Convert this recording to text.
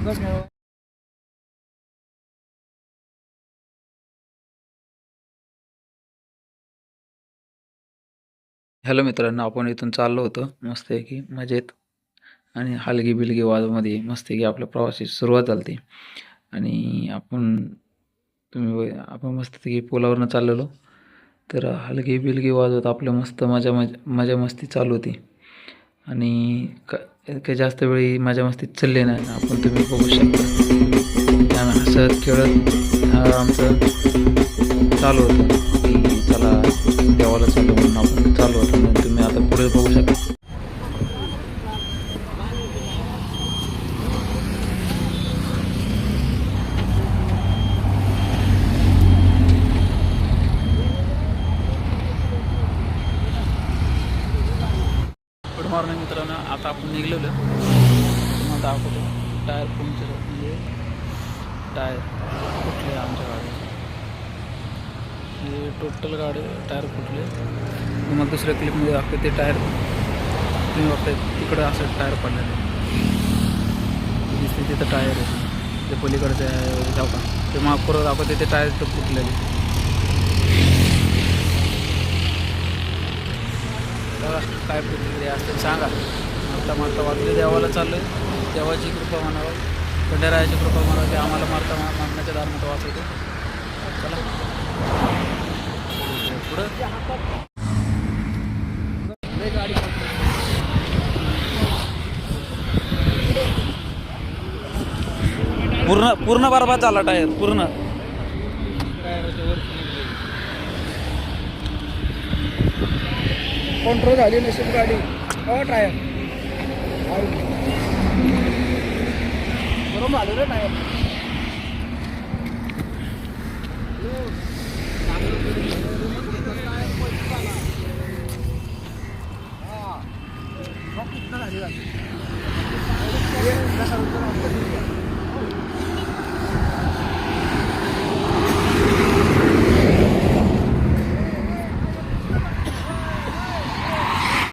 Hello मित्रांनो, आपण इथून चाललो होतो मस्तपैकी मजेत आणि हलगी बिलगी वाजमध्ये मस्तपैकी आपल्या प्रवासाची सुरुवात झाली होती. आणि आपण मस्तपैकी पुलावरनं चाललेलो. तर हलगी बिलगी वाजवत आपलं मस्त मजा मस्ती चालू होती. आणि काही जास्त वेळी मजा मस्ती चालली नाही. आपण तुम्ही बघू शकता आम्ही हसत खेळत आमचं चालू होतं की चला देवाला चालू म्हणून आपण चालू होतं. म्हणून तुम्ही आता पुढे बघू शकता. गुड मॉर्निंग मित्रांनो, आता आपण निघलेलो. तुम्हाला दाखवतो टायर पंक्चर म्हणजे टायर फुटले आमच्या गाडीचे. हे टोटल गाडी टायर फुटले. तुम्हाला दुसऱ्या क्लिपमध्ये दाखवते ते टायर तुम्ही बघताय तिकडं असं टायर पडलेलं दिसते. तिथं टायर आहे ते पलीकडचे जाऊ का ते मागपुरं दाखवते ते टायर तर फुटलेले. काय प्रतिक्रिया असते सांगा. मारता वाचले देवाला चाललं. देवाची कृपा म्हणावं, खंडेरायाची कृपा म्हणावं की आम्हाला मारण्याच्या दारामध्ये वाचवतो. चला पुढं गाडी पूर्ण बरबाद झाला टायर पूर्ण. कंट्रोल झाली नसेल गाडी. टायर बरोबर आलो रे टायर. झाली